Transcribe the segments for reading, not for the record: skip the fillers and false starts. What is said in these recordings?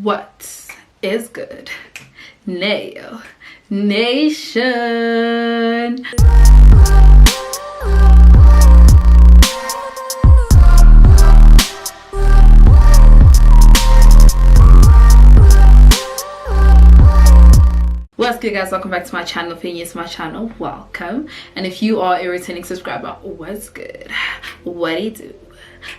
What is good, Nail Nation? What's good, guys? Welcome back to my channel. If you're new to my channel, welcome. And if you are a returning subscriber, what's good? What do you do?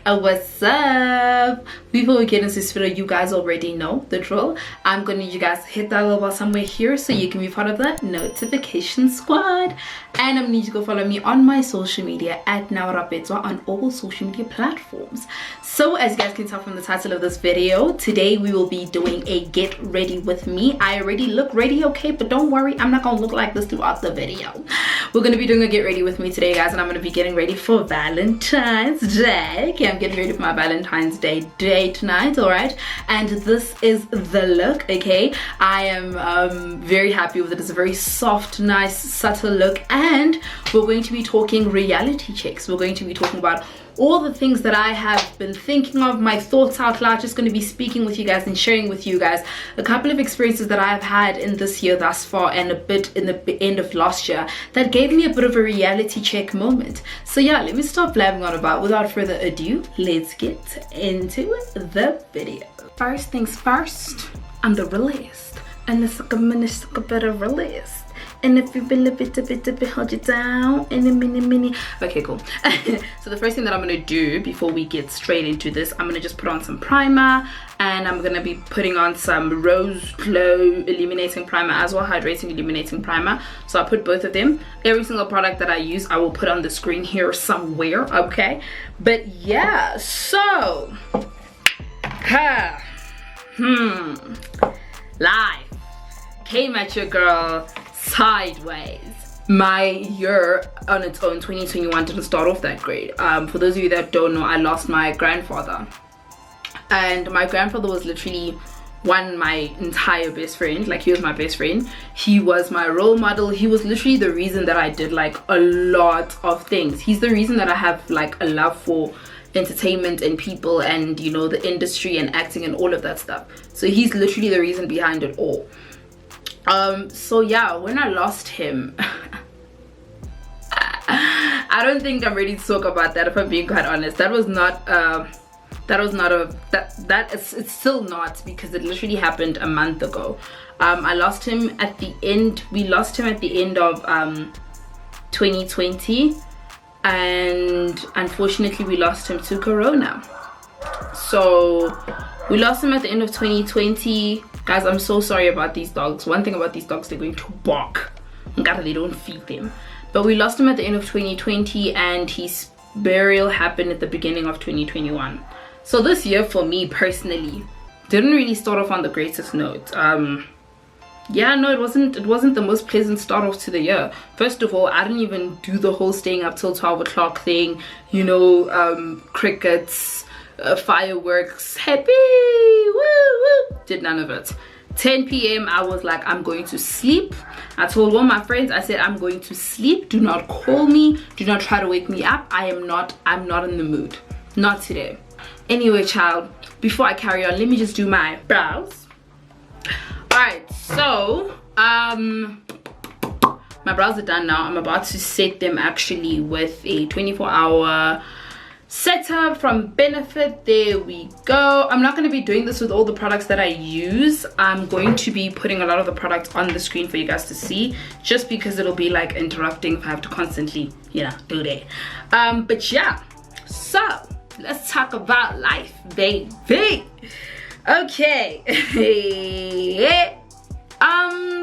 What's up? Before we get into this video, you guys already know the drill. I'm gonna need you guys to hit that little bell somewhere here so you can be part of the notification squad. And I'm gonna need you to go follow me on my social media at neorapetsoa on all social media platforms. So as you guys can tell from the title of this video, today we will be doing a get ready with me. I already look ready, okay, but don't worry, I'm not gonna look like this throughout the video. We're gonna be doing a get ready with me today, guys, and I'm gonna be getting ready for Valentine's Day. Okay, I'm getting ready for my Valentine's Day tonight, all right? And this is the look, okay? I am very happy with it. It's a very soft, nice, subtle look, and we're going to be talking reality checks. We're going to be talking about all the things that I have been thinking of, my thoughts out loud. Just going to be speaking with you guys and sharing with you guys a couple of experiences that I have had in this year thus far and a bit in the end of last year that gave me a bit of a reality check moment. So yeah, let me stop blabbing on about. Without further ado, let's get into the video. First things first, I'm the realist, and it's like a minute, like a better realist. And if you've been a bit, hold you down in a mini. Okay, cool. So the first thing that I'm gonna do before we get straight into this, I'm gonna just put on some primer, and I'm gonna be putting on some Rose Glow illuminating primer as well, hydrating illuminating primer. So I'll put both of them. Every single product that I use, I will put on the screen here somewhere, okay? But yeah, so, live came at your girl sideways. My year on its own, 2021, didn't start off that great. For those of you that don't know, I lost my grandfather, and my grandfather was literally my entire best friend. Like, he was my best friend, he was my role model, he was literally the reason that I did like a lot of things. He's the reason that I have like a love for entertainment and people and, you know, the industry and acting and all of that stuff. So he's literally the reason behind it all. So yeah, when I lost him, I don't think I'm ready to talk about that, if I'm being quite honest. It's still not, because it literally happened a month ago. I lost him at the end, we lost him at the end of 2020, and unfortunately we lost him to Corona. So we lost him at the end of 2020. Guys, I'm so sorry about these dogs. One thing about these dogs, they're going to bark. God, they don't feed them. But we lost him at the end of 2020, and his burial happened at the beginning of 2021. So this year for me personally didn't really start off on the greatest note. Yeah, no, it wasn't the most pleasant start off to the year. First of all, I didn't even do the whole staying up till 12 o'clock thing, you know, crickets, fireworks, happy, woo woo, did none of it. 10 p.m. I was like, I'm going to sleep. I told one of my friends, I said, I'm going to sleep, do not call me, do not try to wake me up. I'm not in the mood, not today. Anyway, child, before I carry on, let me just do my brows. All right, so my brows are done now. I'm about to set them actually with a 24-hour setup from Benefit. There we go. I'm not going to be doing this with all the products that I use. I'm going to be putting a lot of the products on the screen for you guys to see, just because it'll be like interrupting if I have to constantly, you know, do that. But yeah, so let's talk about life, baby. Okay.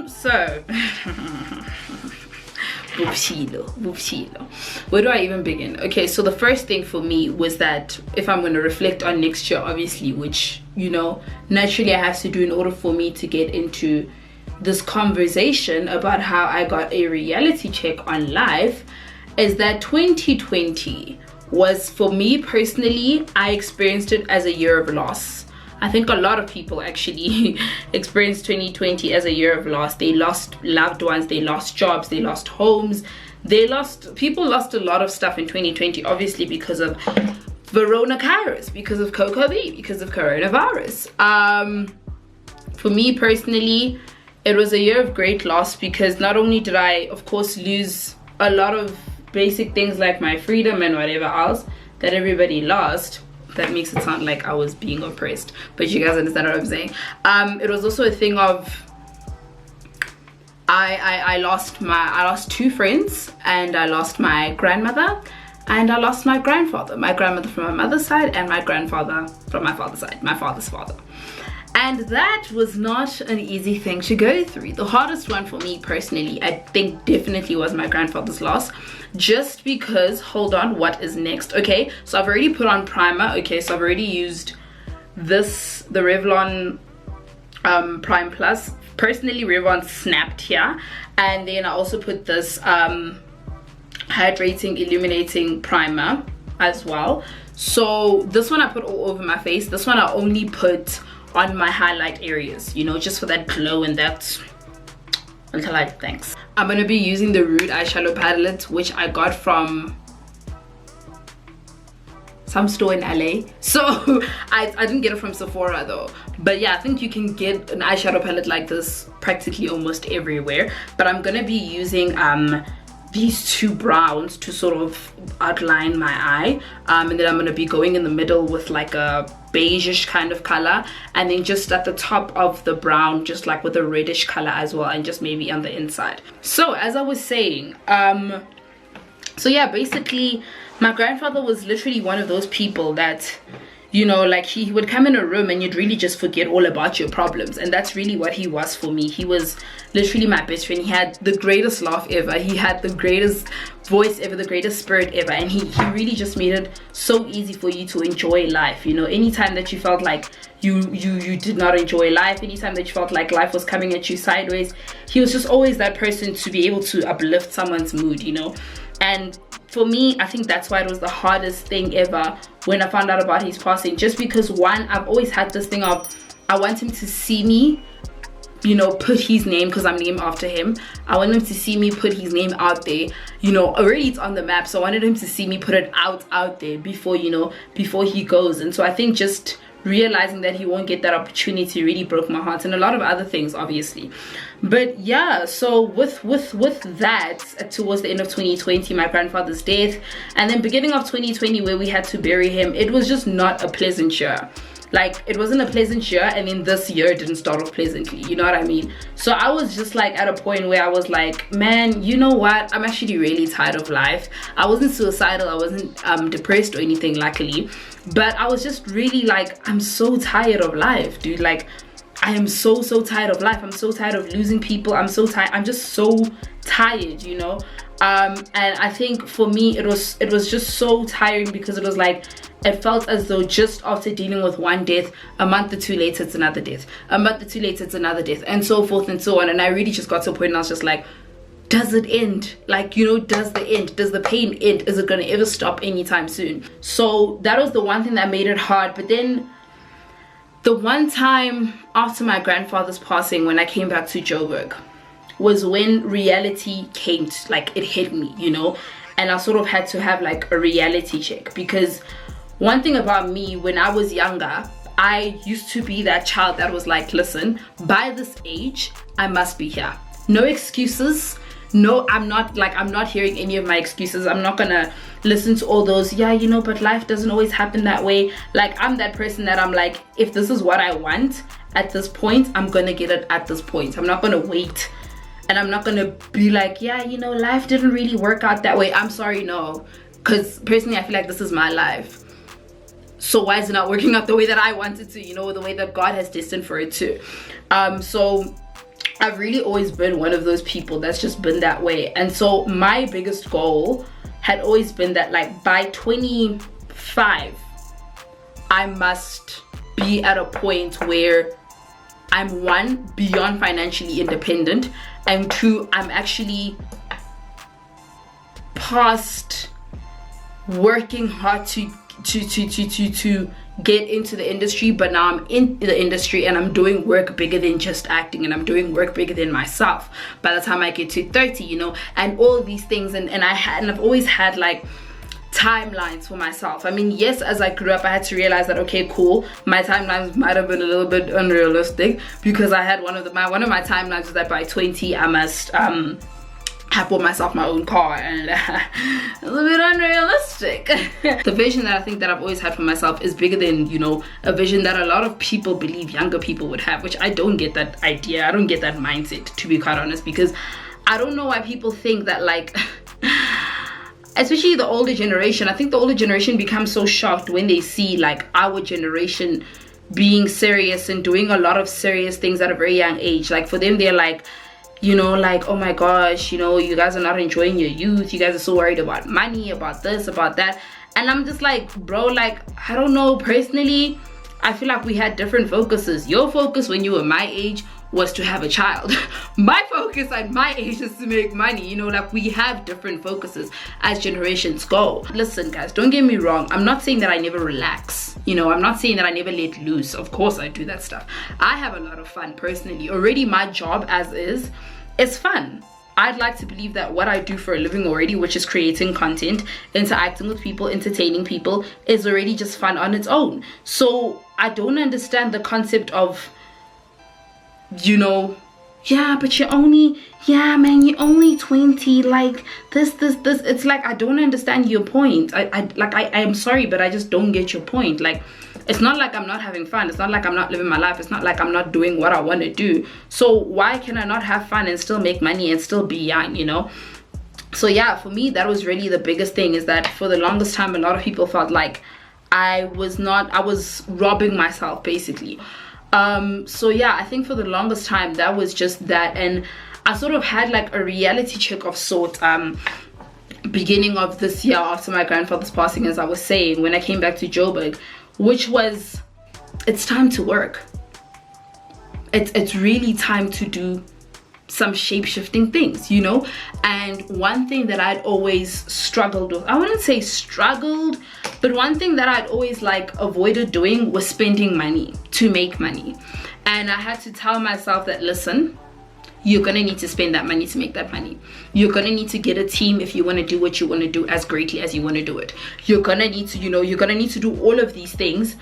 So where do I even begin? Okay, so the first thing for me was that if I'm going to reflect on next year, obviously, which, you know, naturally I have to do in order for me to get into this conversation about how I got a reality check on life, is that 2020 was, for me personally, I experienced it as a year of loss. I think a lot of people actually experienced 2020 as a year of loss. They lost loved ones, they lost jobs, they lost homes, people lost a lot of stuff in 2020, obviously because of coronavirus, because of COVID, because of coronavirus. for me personally, it was a year of great loss, because not only did I of course lose a lot of basic things like my freedom and whatever else that everybody lost. That makes it sound like I was being oppressed, but you guys understand what I'm saying. It was also a thing of I lost 2 friends, and I lost my grandmother, and I lost my grandfather. My grandmother from my mother's side, and my grandfather from my father's side, my father's father. And that was not an easy thing to go through. The hardest one for me personally, I think, definitely was my grandfather's loss. Just because, hold on, what is next? Okay, so I've already put on primer. Okay, so I've already used this, the Revlon Prime Plus. Personally, Revlon snapped here. And then I also put this hydrating, illuminating primer as well. So this one I put all over my face. This one I only put on my highlight areas, you know, just for that glow and that until I thanks. I'm gonna be using the Rude eyeshadow palette, which I got from some store in LA. So I didn't get it from Sephora though. But yeah, I think you can get an eyeshadow palette like this practically almost everywhere. But I'm gonna be using these 2 browns to sort of outline my eye, and then I'm going to be going in the middle with like a beigeish kind of color, and then just at the top of the brown just like with a reddish color as well, and just maybe on the inside. So as I was saying, so yeah, basically my grandfather was literally one of those people that, you know, like he would come in a room and you'd really just forget all about your problems. And that's really what he was for me. He was literally my best friend. He had the greatest laugh ever. He had the greatest voice ever, the greatest spirit ever. And he really just made it so easy for you to enjoy life. You know, anytime that you felt like you did not enjoy life, anytime that you felt like life was coming at you sideways, he was just always that person to be able to uplift someone's mood, you know. And for me, I think that's why it was the hardest thing ever when I found out about his passing. Just because, one, I've always had this thing of I want him to see me, you know, put his name, because I'm named after him. I want him to see me put his name out there, you know. Already it's on the map, so I wanted him to see me put it out there before, you know, before he goes. And so I think just realizing that he won't get that opportunity really broke my heart, and a lot of other things obviously. But yeah, so with that, towards the end of 2020, my grandfather's death, and then beginning of 2020 where we had to bury him, it was just not a pleasant year. Like, it wasn't a pleasant year, and then this year didn't start off pleasantly, you know what I mean? So I was just like at a point where I was like, man, you know what, I'm actually really tired of life. I wasn't suicidal, I wasn't depressed or anything, luckily, but I was just really like, I'm so tired of life, dude. Like, I am so tired of life. I'm so tired of losing people. I'm so tired. I'm just so tired, you know. And I think for me it was just so tiring, because it was like, it felt as though just after dealing with one death, a month or 2 later it's another death, a month or 2 later it's another death, and so forth and so on. And I really just got to a point and I was just like, does it end? Like, you know, does the pain end? Is it gonna ever stop anytime soon? So that was the one thing that made it hard. But then the one time after my grandfather's passing, when I came back to Joburg, was when reality came, like, it hit me, you know. And I sort of had to have like a reality check, because one thing about me, when I was younger, I used to be that child that was like, listen, by this age I must be here. No excuses. No, I'm not hearing any of my excuses. I'm not gonna listen to all those, yeah, you know, but life doesn't always happen that way. Like, I'm that person that I'm like, if this is what I want at this point, I'm gonna get it at this point. I'm not gonna wait, and I'm not gonna be like, yeah, you know, life didn't really work out that way. I'm sorry, no, because personally I feel like this is my life, so why is it not working out the way that I wanted to, you know, the way that God has destined for it to. So I've really always been one of those people that's just been that way. And so my biggest goal had always been that, like, by 25 I must be at a point where I'm, one, beyond financially independent, and two, I'm actually past working hard to get into the industry, but now I'm in the industry and I'm doing work bigger than just acting, and I'm doing work bigger than myself by the time I get to 30, you know, and all of these things. And I've always had like timelines for myself. I mean, yes, as I grew up, I had to realize that, okay, cool, my timelines might have been a little bit unrealistic, because I had one of my timelines was that by 20 I must have bought myself my own car, and a little bit unrealistic. The vision that I think that I've always had for myself is bigger than, you know, a vision that a lot of people believe younger people would have, which I don't get that idea. I don't get that mindset, to be quite honest, because I don't know why people think that, like, especially the older generation, I think the older generation becomes so shocked when they see like our generation being serious and doing a lot of serious things at a very young age. Like for them, they're like, you know, like, oh my gosh, you know, you guys are not enjoying your youth, you guys are so worried about money, about this, about that. And I'm just like, bro, like, I don't know, personally I feel like we had different focuses. Your focus when you were my age was to have a child. My focus at my age is to make money. You know, like, we have different focuses as generations go. Listen guys, don't get me wrong, I'm not saying that I never relax, you know, I'm not saying that I never let loose. Of course I do that stuff. I have a lot of fun personally. Already my job as is fun. I'd like to believe that what I do for a living already, which is creating content, interacting with people, entertaining people, is already just fun on its own. So I don't understand the concept of, you know, yeah, but you're only, yeah man, you're only 20, like this. It's like, I don't understand your point. I am sorry, but I just don't get your point. Like, it's not like I'm not having fun. It's not like I'm not living my life. It's not like I'm not doing what I want to do. So why can I not have fun and still make money and still be young, you know? So yeah, for me, that was really the biggest thing, is that for the longest time, a lot of people felt like I was robbing myself, basically. So yeah, I think for the longest time, that was just that. And I sort of had like a reality check of sort, beginning of this year after my grandfather's passing, as I was saying, when I came back to Joburg, which was, it's time to work. It's really time to do some shape-shifting things, you know? And one thing that I'd always struggled with, I wouldn't say struggled, but one thing that I'd always like avoided doing was spending money to make money. And I had to tell myself that, listen, you're gonna need to spend that money to make that money. You're gonna need to get a team if you want to do what you want to do as greatly as you want to do it. You're gonna need to, you know, you're gonna need to do all of these things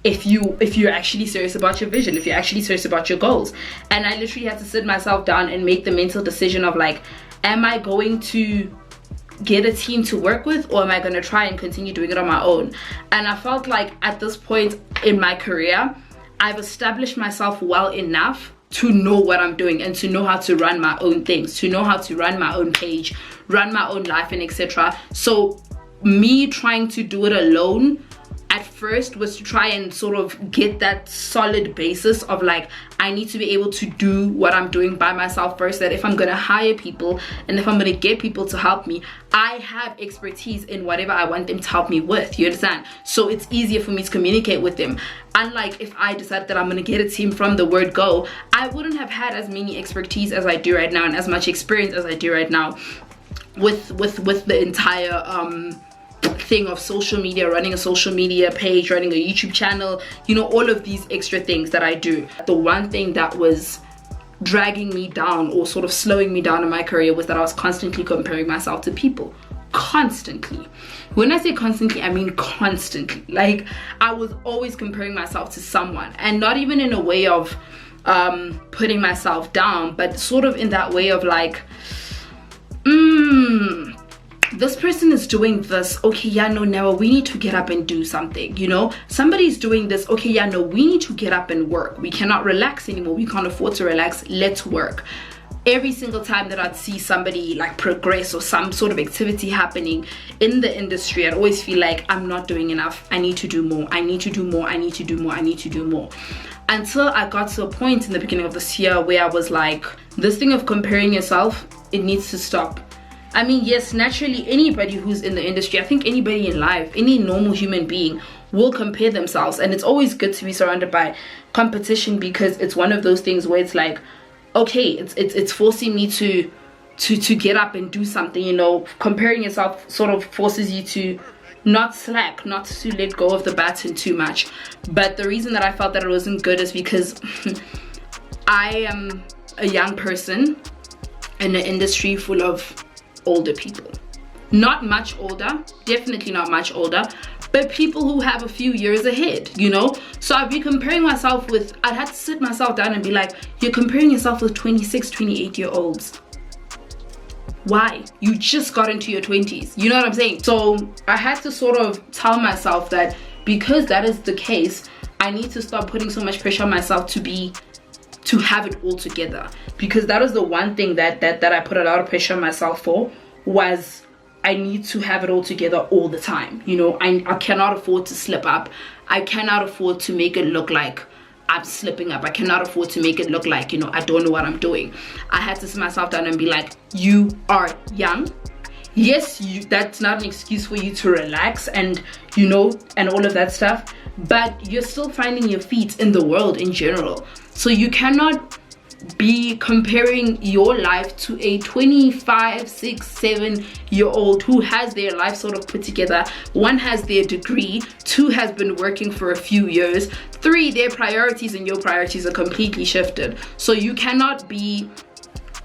if you're actually serious about your vision, if you're actually serious about your goals. And I literally had to sit myself down and make the mental decision of like, am I going to get a team to work with, or am I going to try and continue doing it on my own? And I felt like at this point in my career, I've established myself well enough to know what I'm doing and to know how to run my own things, to know how to run my own page, run my own life, and etc. So me trying to do it alone at first was to try and sort of get that solid basis of like, I need to be able to do what I'm doing by myself first, that if I'm gonna hire people and if I'm gonna get people to help me, I have expertise in whatever I want them to help me with, you understand? So it's easier for me to communicate with them. Unlike if I decided that I'm gonna get a team from the word go, I wouldn't have had as many expertise as I do right now and as much experience as I do right now with the entire thing of social media, running a social media page, running a YouTube channel, you know, all of these extra things that I do. The one thing that was dragging me down or sort of slowing me down in my career was that I was constantly comparing myself to people. Constantly. When I say constantly, I mean constantly. Like, I was always comparing myself to someone, and not even in a way of putting myself down, but sort of in that way of like, this person is doing this, okay, yeah, no, now we need to get up and do something, you know? Somebody's doing this, okay, yeah, no, we need to get up and work. We cannot relax anymore. We can't afford to relax. Let's work. Every single time that I'd see somebody like progress or some sort of activity happening in the industry, I'd always feel like I'm not doing enough. I need to do more. I need to do more. I need to do more. I need to do more. Until I got to a point in the beginning of this year where I was like, this thing of comparing yourself, it needs to stop. I mean, yes, naturally, anybody who's in the industry, I think anybody in life, any normal human being will compare themselves. And it's always good to be surrounded by competition, because it's one of those things where it's like, okay, it's forcing me to get up and do something, you know. Comparing yourself sort of forces you to not slack, not to let go of the baton too much. But the reason that I felt that it wasn't good is because I am a young person in an industry full of older people, not much older, definitely not much older, but people who have a few years ahead, you know? So I'd be comparing myself with, I'd have to sit myself down and be like, you're comparing yourself with 26, 28-year-olds. Why? You just got into your 20s. You know what I'm saying? So I had to sort of tell myself that because that is the case, I need to stop putting so much pressure on myself to have it all together. Because that was the one thing that I put a lot of pressure on myself for, was I need to have it all together all the time. You know, I cannot afford to slip up. I cannot afford to make it look like I'm slipping up. I cannot afford to make it look like, you know, I don't know what I'm doing. I had to sit myself down and be like, you are young. Yes, that's not an excuse for you to relax and, you know, and all of that stuff, but you're still finding your feet in the world in general. So you cannot be comparing your life to a 25, 6, 7-year-old who has their life sort of put together. 1 has their degree, 2 has been working for a few years, 3, their priorities and your priorities are completely shifted. So you cannot be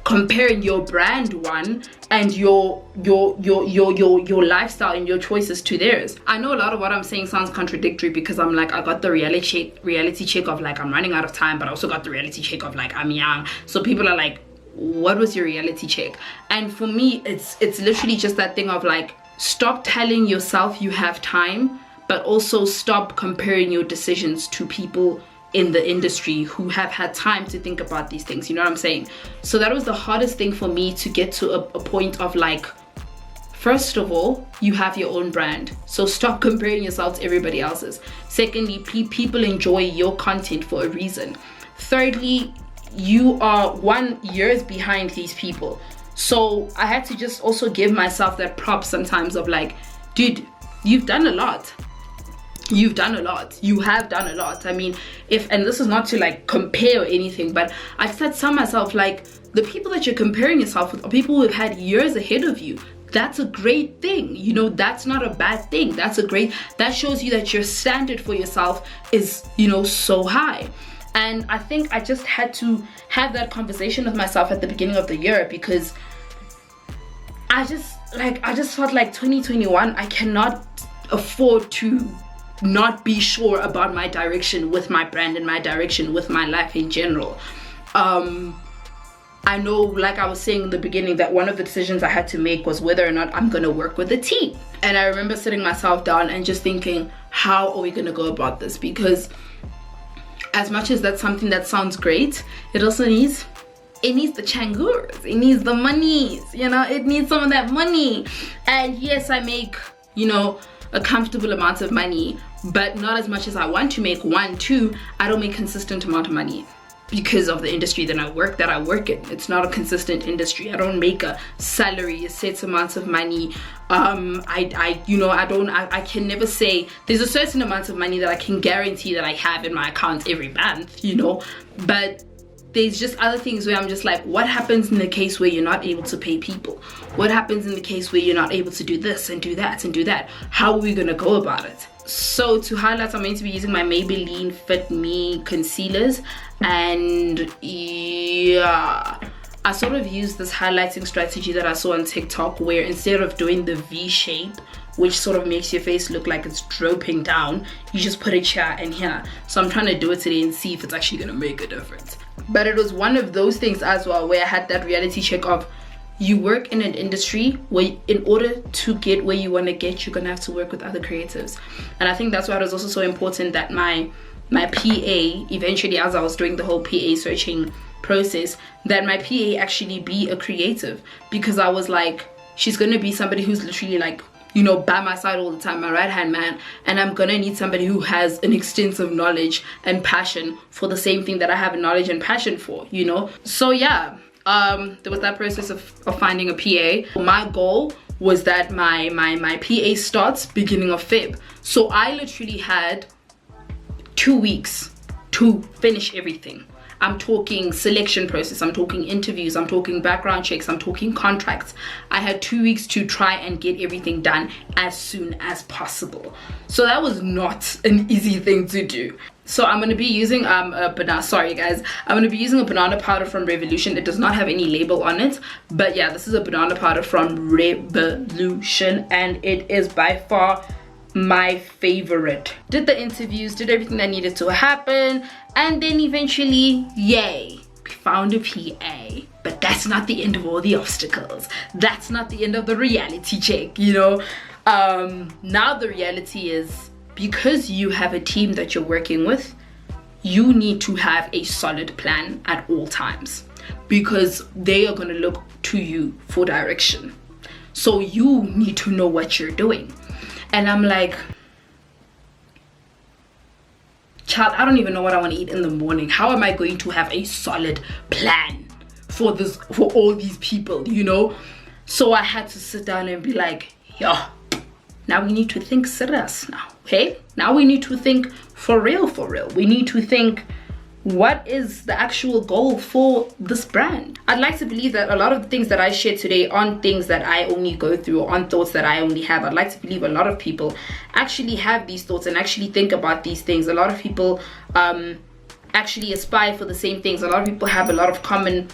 comparing your brand, 1, and your lifestyle and your choices to theirs. I know a lot of what I'm saying sounds contradictory because I'm like, I got the reality check of like I'm running out of time, but I also got the reality check of like I'm young. So people are like, what was your reality check? And for me, it's literally just that thing of like, stop telling yourself you have time, but also stop comparing your decisions to people in the industry who have had time to think about these things. You know what I'm saying? So that was the hardest thing for me, to get to a point of like, first of all, you have your own brand, so stop comparing yourself to everybody else's. Secondly, people enjoy your content for a reason. Thirdly, you are 1 years behind these people. So I had to just also give myself that prop sometimes of like, dude, you've done a lot. You have done a lot. I mean, and this is not to like compare or anything, but I just had to tell myself like, the people that you're comparing yourself with are people who have had years ahead of you. That's a great thing, you know, that's not a bad thing. That shows you that your standard for yourself is, you know, so high. And I think I just had to have that conversation with myself at the beginning of the year, because I just felt like 2021, I cannot afford to not be sure about my direction with my brand and my direction with my life in general. I know, like I was saying in the beginning, that one of the decisions I had to make was whether or not I'm gonna work with a team. And I remember sitting myself down and just thinking, how are we gonna go about this? Because as much as that's something that sounds great, it also needs the changurs, it needs the monies, you know, it needs some of that money. And yes, I make, you know, a comfortable amount of money, but not as much as I want to make. 1, 2, I don't make consistent amount of money because of the industry that I work in. It's not a consistent industry. I don't make a salary, a set amount of money. I can never say there's a certain amount of money that I can guarantee that I have in my account every month, you know, but there's just other things where I'm just like, what happens in the case where you're not able to pay people? What happens in the case where you're not able to do this and do that and do that? How are we gonna go about it? So to highlight, I'm going to be using my Maybelline Fit Me concealers, and yeah, I sort of used this highlighting strategy that I saw on TikTok, where instead of doing the V shape, which sort of makes your face look like it's dropping down, you just put it here and here. So I'm trying to do it today and see if it's actually gonna make a difference. But it was one of those things as well where I had that reality check of, you work in an industry where in order to get where you want to get, you're gonna have to work with other creatives. And I think that's why it was also so important that my PA, eventually as I was doing the whole PA searching process, that my PA actually be a creative, because I was like, she's gonna be somebody who's literally like, you know, by my side all the time, my right hand man, and I'm gonna need somebody who has an extensive knowledge and passion for the same thing that I have a knowledge and passion for, you know. So yeah, there was that process of finding a PA. My goal was that my PA starts beginning of Feb. So I literally had 2 weeks to finish everything. I'm talking selection process, I'm talking interviews, I'm talking background checks, I'm talking contracts. I had 2 weeks to try and get everything done as soon as possible. So that was not an easy thing to do. So I'm going to be using a banana, sorry guys, I'm going to be using a banana powder from Revolution. It does not have any label on it, but yeah, this is a banana powder from Revolution, and it is by far my favorite. Did the interviews, did everything that needed to happen, and then eventually, yay, we found a PA. But that's not the end of all the obstacles. That's not the end of the reality check, you know. Now the reality is, because you have a team that you're working with, you need to have a solid plan at all times, because they are going to look to you for direction. So you need to know what you're doing. And I'm like, child, I don't even know what I want to eat in the morning. How am I going to have a solid plan for this, for all these people, you know? So I had to sit down and be like, yeah, now we need to think serious now, okay? Now we need to think for real, for real. We need to think, what is the actual goal for this brand? I'd like to believe that a lot of the things that I share today aren't things that I only go through or on thoughts that I only have. I'd like to believe a lot of people actually have these thoughts and actually think about these things. A lot of people actually aspire for the same things. A lot of people have a lot of common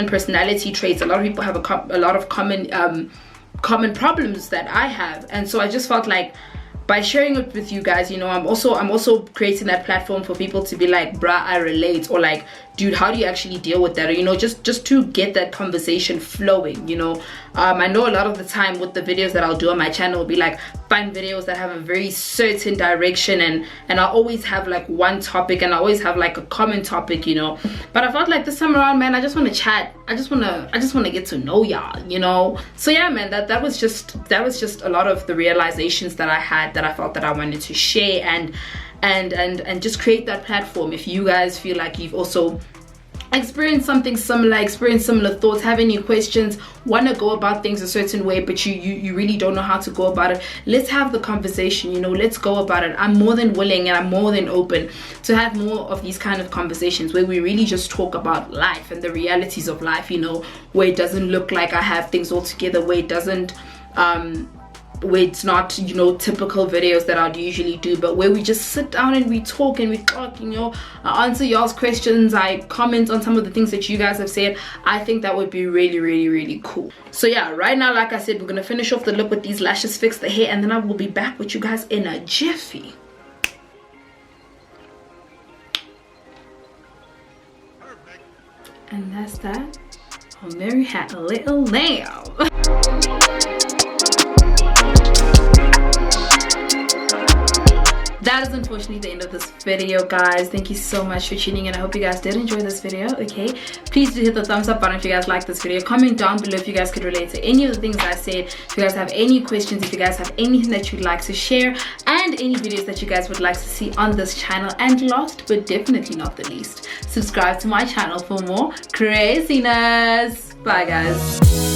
personality traits. A lot of people have a lot of common problems that I have. And so I just felt like, by sharing it with you guys, you know, I'm also creating that platform for people to be like, bruh, I relate, or like, dude, how do you actually deal with that? Or, you know, just to get that conversation flowing, you know. I know a lot of the time with the videos that I'll do on my channel will be like fun videos that have a very certain direction, and I always have like one topic, and I always have like a common topic, you know. But I felt like this time around, man, I just want to chat. I just want to get to know y'all, you know. So yeah, man, that was just a lot of the realizations that I had, that I felt that I wanted to share, and just create that platform. If you guys feel like you've also experienced something similar, experienced similar thoughts, have any questions, want to go about things a certain way, but you really don't know how to go about it, let's have the conversation, you know. Let's go about it. I'm more than willing and I'm more than open to have more of these kind of conversations where we really just talk about life and the realities of life, you know, where it doesn't look like I have things all together, where it doesn't where it's not, you know, typical videos that I'd usually do, but where we just sit down and we talk, you know, I answer y'all's questions, I comment on some of the things that you guys have said. I think that would be really, really, really cool. So yeah, right now, like I said, we're gonna finish off the look with these lashes, fix the hair, and then I will be back with you guys in a jiffy. And that's that. Oh, Mary had a little lamb. That is unfortunately the end of this video, guys. Thank you so much for tuning in. I hope you guys did enjoy this video. Okay, please do hit the thumbs up button if you guys like this video. Comment down below if you guys could relate to any of the things I said. If you guys have any questions, if you guys have anything that you'd like to share, and any videos that you guys would like to see on this channel. And last but definitely not the least, subscribe to my channel for more craziness. Bye guys.